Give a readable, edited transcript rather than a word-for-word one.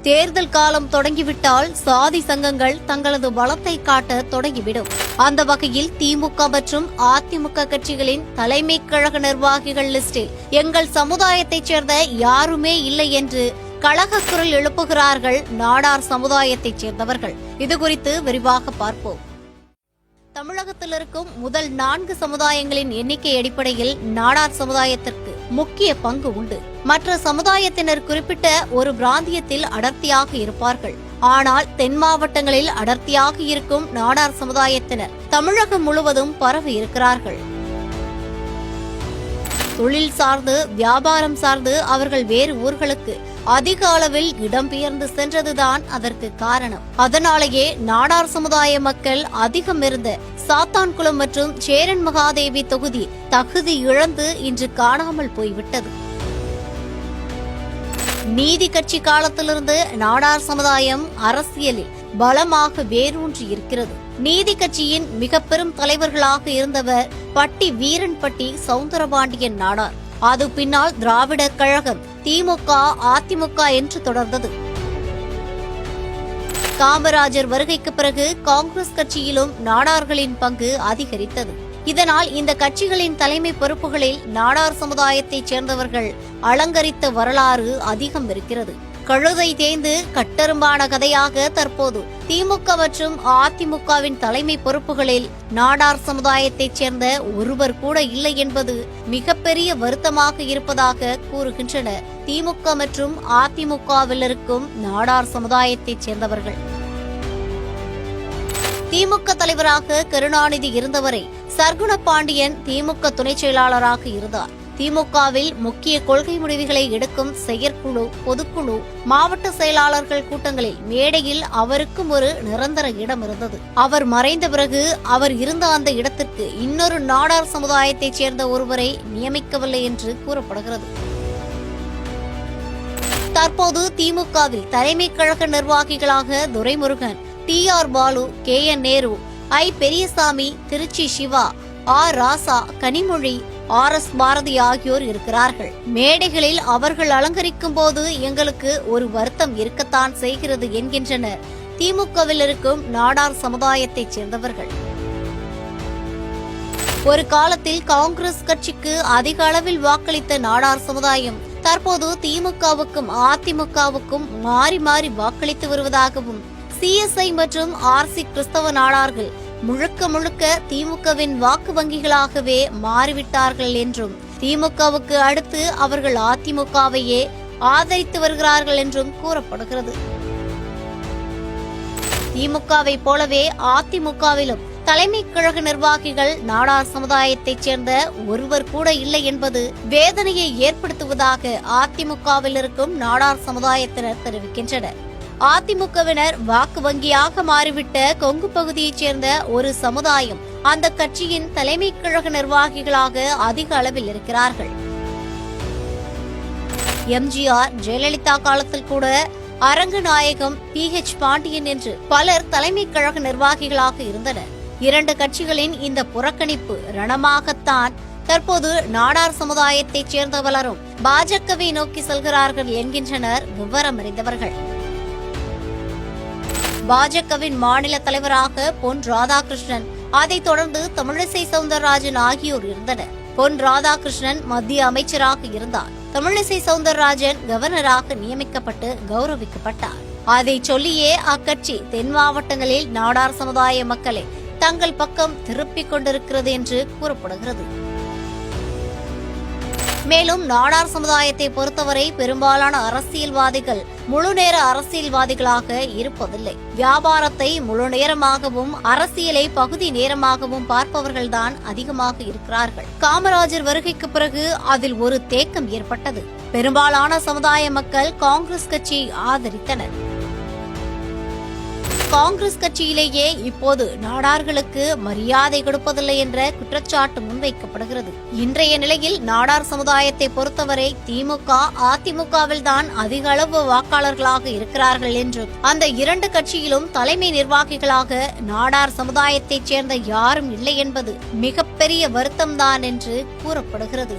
தேர்தல் காலம் தொடங்கிவிட்டால் சாதி சங்கங்கள் தங்களது பலத்தை காட்ட தொடங்கிவிடும். அந்த வகையில் திமுக மற்றும் அதிமுக கட்சிகளின் தலைமை கழக நிர்வாகிகள் லிஸ்டில் எங்கள் சமுதாயத்தைச் சேர்ந்த யாருமே இல்லை என்று கலக குரல் எழுப்புகிறார்கள் நாடார் சமுதாயத்தைச் சேர்ந்தவர்கள். இதுகுறித்து விரிவாக பார்ப்போம். தமிழகத்தில் இருக்கும் முதல் 4 சமுதாயங்களின் எண்ணிக்கை அடிப்படையில் நாடார் சமுதாயத்திற்கு முக்கிய பங்கு உண்டு. மற்ற சமுதாயத்தினர் குறிப்பிட்ட ஒரு பிராந்தியத்தில் அடர்த்தியாக இருப்பார்கள். ஆனால் தென் மாவட்டங்களில் அடர்த்தியாக இருக்கும் நாடார் சமுதாயத்தினர் தமிழகம் முழுவதும் பரவி இருக்கிறார்கள். தொழில் சார்ந்து வியாபாரம் சார்ந்து அவர்கள் வேறு ஊர்களுக்கு அதிக அளவில் இடம்பெயர்ந்து சென்றதுதான் அதற்கு காரணம். அதனாலேயே நாடார் சமுதாய மக்கள் அதிகம் இருந்த சாத்தான்குளம் மற்றும் சேரன் மகாதேவி தொகுதி தகுதி இழந்து இன்று காணாமல் போய்விட்டது. நீதி கட்சி காலத்திலிருந்து நாடார் சமுதாயம் அரசியலில் பலமாக வேரூன்றி இருக்கிறது. நீதி கட்சியின் மிக பெரும் தலைவர்களாக இருந்தவர் பட்டி வீரன்பட்டி சவுந்தரபாண்டியன் நாடார். அது பின்னால் திராவிடர் கழகம், திமுக, அதிமுக என்று தொடர்ந்தது. காமராஜர் வருகைக்கு பிறகு காங்கிரஸ் கட்சியிலும் நாடார்களின் பங்கு அதிகரித்தது. இதனால் இந்த கட்சிகளின் தலைமை பொறுப்புகளில் நாடார் சமுதாயத்தைச் சேர்ந்தவர்கள் அலங்கரித்த வரலாறு அதிகம் இருக்கிறது. கழுதை தேய்ந்து கட்டெரும்பான கதையாக தற்போது திமுக மற்றும் அதிமுகவின் தலைமை பொறுப்புகளில் நாடார் சமுதாயத்தைச் சேர்ந்த ஒருவர் கூட இல்லை என்பது மிகப்பெரிய வருத்தமாக இருப்பதாக கூறுகின்றனர் திமுக மற்றும் அதிமுகவில் இருக்கும் நாடார் சமுதாயத்தைச் சேர்ந்தவர்கள். திமுக தலைவராக கருணாநிதி இருந்தவரை சர்க்குண பாண்டியன் திமுக துணை செயலாளராக இருந்தார். திமுகவில் முக்கிய கொள்கை முடிவுகளை எடுக்கும் செயற்குழு, பொதுக்குழு, மாவட்ட செயலாளர்கள் கூட்டங்களில் மேடையில் அவருக்கும் ஒரு நிரந்தர இடம் இருந்தது. அவர் மறைந்த பிறகு அவர் இருந்த அந்த இடத்திற்கு இன்னொரு நாடார் சமுதாயத்தைச் சேர்ந்த ஒருவரை நியமிக்கவில்லை என்று கூறப்படுகிறது. தற்போது திமுகவில் தலைமை கழக நிர்வாகிகளாக துரைமுருகன், டி.ஆர். பாலு, கே.என். நேரு, ஐ. பெரியசாமி, திருச்சி சிவா, ஆர். ராசா, கனிமொழி, ஆர்.எஸ். பாரதி ஆகியோர் இருக்கிறார்கள். மேடைகளில் அவர்கள் அலங்கரிக்கும் போது எங்களுக்கு ஒரு வருத்தம் இருக்கத்தான் செய்கிறது என்கின்றனர் திமுகவில் இருக்கும் நாடார் சமுதாயத்தைச் சேர்ந்தவர்கள். ஒரு காலத்தில் காங்கிரஸ் கட்சிக்கு அதிக அளவில் வாக்களித்த நாடார் சமுதாயம் தற்போது திமுகவுக்கும் அதிமுகவுக்கும் மாறி மாறி வாக்களித்து வருவதாகவும், சிஎஸ்ஐ மற்றும் ஆர்சி கிறிஸ்தவ நாடார்கள் முழுக்க முழுக்க திமுகவின் வாக்கு வங்கிகளாகவே மாறிவிட்டார்கள் என்றும், திமுகவுக்கு அடுத்து அவர்கள் அதிமுகவையே ஆதரித்து வருகிறார்கள் என்றும் கூறப்படுகிறது. திமுகவை போலவே அதிமுகவிலும் தலைமை கழக நிர்வாகிகள் நாடார் சமுதாயத்தைச் சேர்ந்த ஒருவர் கூட இல்லை என்பது வேதனையை ஏற்படுத்துவதாக அதிமுகவில் இருக்கும் நாடார் சமுதாயத்தினர் தெரிவிக்கின்றனர். அதிமுகவினர் வாக்கு வங்கியாக மாறிவிட்ட கொங்கு பகுதியைச் சேர்ந்த ஒரு சமுதாயம் அந்த கட்சியின் தலைமை கழக நிர்வாகிகளாக அதிக அளவில் இருக்கிறார்கள். எம்ஜிஆர், ஜெயலலிதா காலத்தில் கூட அரங்கநாயகம், PH பாண்டியன் என்று பலர் தலைமை கழக நிர்வாகிகளாக இருந்தனர். 2 கட்சிகளின் இந்த புறக்கணிப்பு ரணமாகத்தான் தற்போது நாடார் சமுதாயத்தைச் சேர்ந்த பலரும் பாஜகவை நோக்கி செல்கிறார்கள் என்கின்றனர் விவரம் அறிந்தவர்கள். பாஜகவின் மாநில தலைவராக பொன் ராதாகிருஷ்ணன், அதைத் தொடர்ந்து தமிழிசை சவுந்தரராஜன் ஆகியோர் இருந்தனர். பொன் ராதாகிருஷ்ணன் மத்திய அமைச்சராக இருந்தார். தமிழிசை சவுந்தரராஜன் கவர்னராக நியமிக்கப்பட்டு கௌரவிக்கப்பட்டார். அதை சொல்லியே அக்கட்சி தென் மாவட்டங்களில் நாடார் சமுதாய மக்களை தங்கள் பக்கம் திருப்பிக் கொண்டிருக்கிறது என்று கூறப்படுகிறது. மேலும் நாடார் சமுதாயத்தை பொறுத்தவரை பெரும்பாலான அரசியல்வாதிகள் முழுநேர அரசியல்வாதிகளாக இருப்பதில்லை. வியாபாரத்தை முழு நேரமாகவும் அரசியலை பகுதி நேரமாகவும் பார்ப்பவர்கள்தான் அதிகமாக இருக்கிறார்கள். காமராஜர் வருகைக்கு பிறகு அதில் ஒரு தேக்கம் ஏற்பட்டது. பெரும்பாலான சமுதாய மக்கள் காங்கிரஸ் கட்சியை ஆதரித்தனர். காங்கிரஸ் கட்சியிலேயே இப்போது நாடார்களுக்கு மரியாதை கொடுப்பதில்லை என்ற குற்றச்சாட்டு முன்வைக்கப்படுகிறது. இன்றைய நிலையில் நாடார் சமுதாயத்தை பொறுத்தவரை திமுக, அதிமுகவில் தான் அதிக அளவு வாக்காளர்களாக இருக்கிறார்கள் என்றும், அந்த 2 கட்சியிலும் தலைமை நிர்வாகிகளாக நாடார் சமுதாயத்தைச் சேர்ந்த யாரும் இல்லை என்பது மிகப்பெரிய வருத்தம்தான் என்று கூறப்படுகிறது.